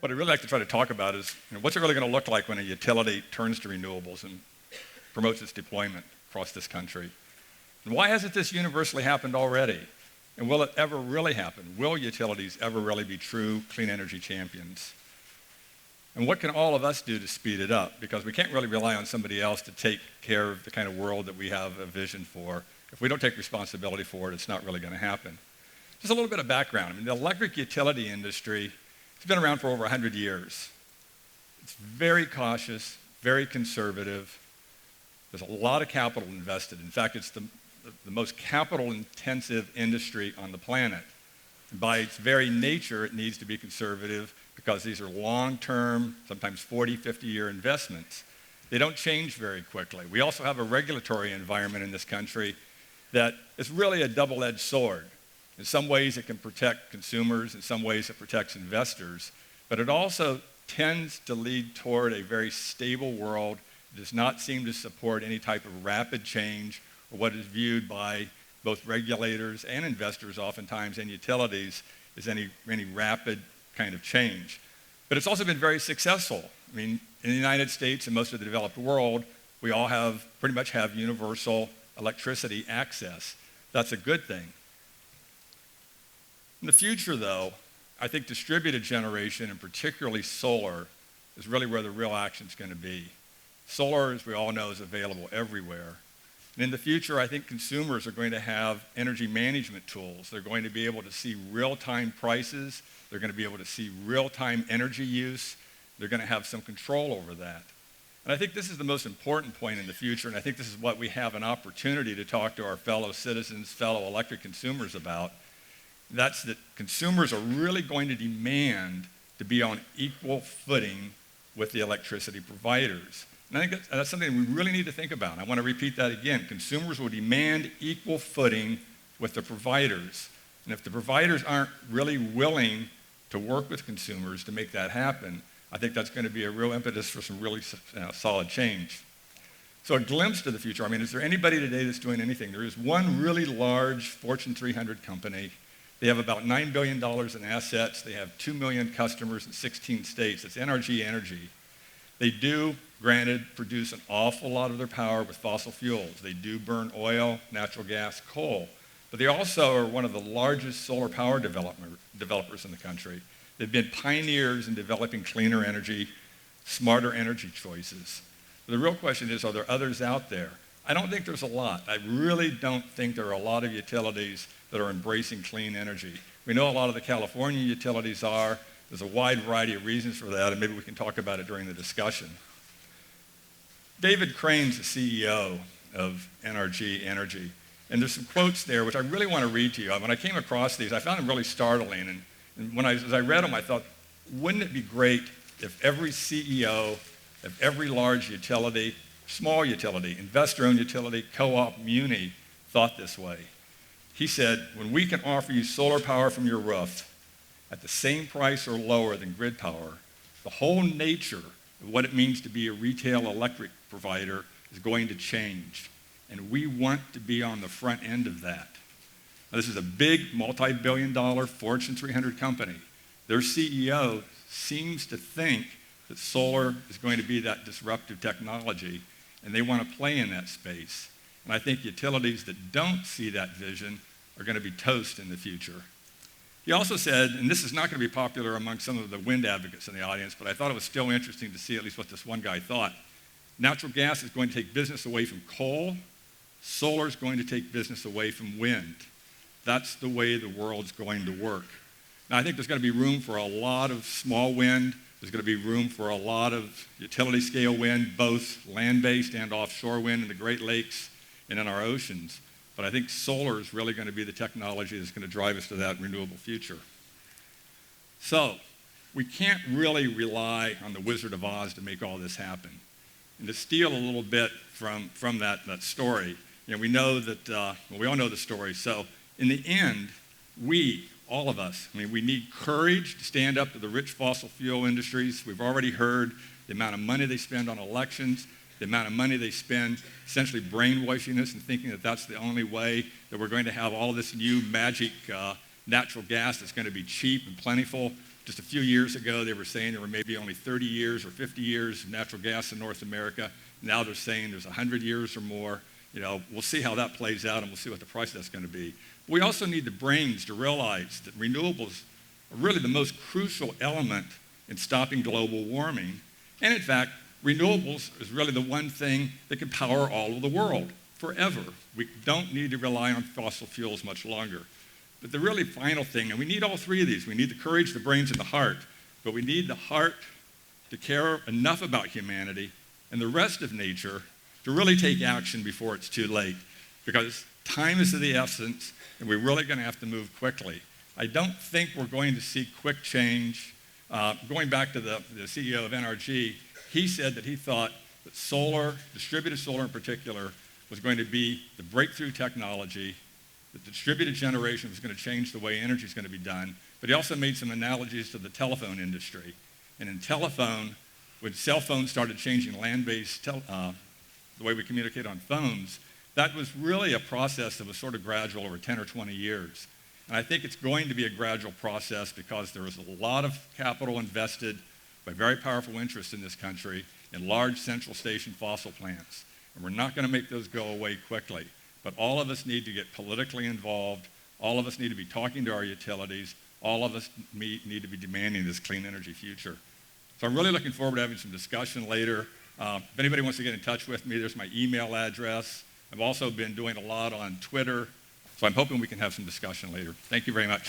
what I'd really like to try to talk about is, what's it really going to look like when a utility turns to renewables and promotes its deployment across this country? And why hasn't this universally happened already? And will it ever really happen? Will utilities ever really be true clean energy champions? And what can all of us do to speed it up? Because we can't really rely on somebody else to take care of the kind of world that we have a vision for. If we don't take responsibility for it, it's not really going to happen. Just a little bit of background. The electric utility industry has been around for over 100 years. It's very cautious, very conservative. There's a lot of capital invested. In fact, it's the most capital-intensive industry on the planet. And by its very nature, it needs to be conservative because these are long-term, sometimes 40, 50-year investments. They don't change very quickly. We also have a regulatory environment in this country that is really a double-edged sword. In some ways, it can protect consumers. In some ways, it protects investors. But it also tends to lead toward a very stable world. It does not seem to support any type of rapid change or what is viewed by both regulators and investors oftentimes and utilities as any rapid kind of change. But it's also been very successful. In the United States and most of the developed world, we all pretty much have universal electricity access. That's a good thing. In the future, though, I think distributed generation, and particularly solar, is really where the real action is going to be. Solar, as we all know, is available everywhere. And in the future, I think consumers are going to have energy management tools. They're going to be able to see real-time prices. They're going to be able to see real-time energy use. They're going to have some control over that. And I think this is the most important point in the future, and I think this is what we have an opportunity to talk to our fellow citizens, fellow electric consumers about. That's that consumers are really going to demand to be on equal footing with the electricity providers. And I think that's something we really need to think about. I want to repeat that again. Consumers will demand equal footing with the providers. And if the providers aren't really willing to work with consumers to make that happen, I think that's going to be a real impetus for some really solid change. So a glimpse to the future. Is there anybody today that's doing anything? There is one really large Fortune 300 company. They have about $9 billion in assets. They have 2 million customers in 16 states. It's NRG Energy. They do, granted, produce an awful lot of their power with fossil fuels. They do burn oil, natural gas, coal. But they also are one of the largest solar power developers in the country. They've been pioneers in developing cleaner energy, smarter energy choices. But the real question is, are there others out there? I don't think there's a lot. I really don't think there are a lot of utilities that are embracing clean energy. We know a lot of the California utilities are. There's a wide variety of reasons for that, and maybe we can talk about it during the discussion. David Crane's the CEO of NRG Energy, and there's some quotes there which I really want to read to you. When I came across these, I found them really startling, and as I read them, I thought, wouldn't it be great if every CEO of every large utility, small utility, investor-owned utility, co-op, muni, thought this way? He said, when we can offer you solar power from your roof at the same price or lower than grid power, the whole nature of what it means to be a retail electric provider is going to change. And we want to be on the front end of that. Now, this is a big multi-billion-dollar Fortune 300 company. Their CEO seems to think that solar is going to be that disruptive technology, and they want to play in that space. And I think utilities that don't see that vision are going to be toast in the future. He also said, and this is not going to be popular among some of the wind advocates in the audience, but I thought it was still interesting to see at least what this one guy thought. Natural gas is going to take business away from coal. Solar is going to take business away from wind. That's the way the world's going to work. Now, I think there's going to be room for a lot of small wind. There's going to be room for a lot of utility-scale wind, both land-based and offshore wind in the Great Lakes and in our oceans. But I think solar is really going to be the technology that's going to drive us to that renewable future. So we can't really rely on the Wizard of Oz to make all this happen. And to steal a little bit from that story, we know that, we all know the story. So in the end, all of us, we need courage to stand up to the rich fossil fuel industries. We've already heard the amount of money they spend on elections, the amount of money they spend essentially brainwashing us and thinking that that's the only way that we're going to have all this new magic natural gas that's going to be cheap and plentiful. Just a few years ago, they were saying there were maybe only 30 years or 50 years of natural gas in North America. Now they're saying there's 100 years or more. We'll see how that plays out, and we'll see what the price that's going to be. We also need the brains to realize that renewables are really the most crucial element in stopping global warming. And in fact, renewables is really the one thing that can power all of the world forever. We don't need to rely on fossil fuels much longer. But the really final thing, and we need all three of these. We need the courage, the brains, and the heart. But we need the heart to care enough about humanity and the rest of nature to really take action before it's too late. Because time is of the essence, and we're really going to have to move quickly. I don't think we're going to see quick change. Going back to the CEO of NRG, he said that he thought that solar, distributed solar in particular, was going to be the breakthrough technology, that distributed generation was going to change the way energy is going to be done. But he also made some analogies to the telephone industry. And in telephone, when cell phones started changing land-based, the way we communicate on phones, that was really a process that was sort of gradual over 10 or 20 years. And I think it's going to be a gradual process because there is a lot of capital invested by very powerful interests in this country in large central station fossil plants. And we're not going to make those go away quickly. But all of us need to get politically involved. All of us need to be talking to our utilities. All of us need to be demanding this clean energy future. So I'm really looking forward to having some discussion later. If anybody wants to get in touch with me, there's my email address. I've also been doing a lot on Twitter. So I'm hoping we can have some discussion later. Thank you very much.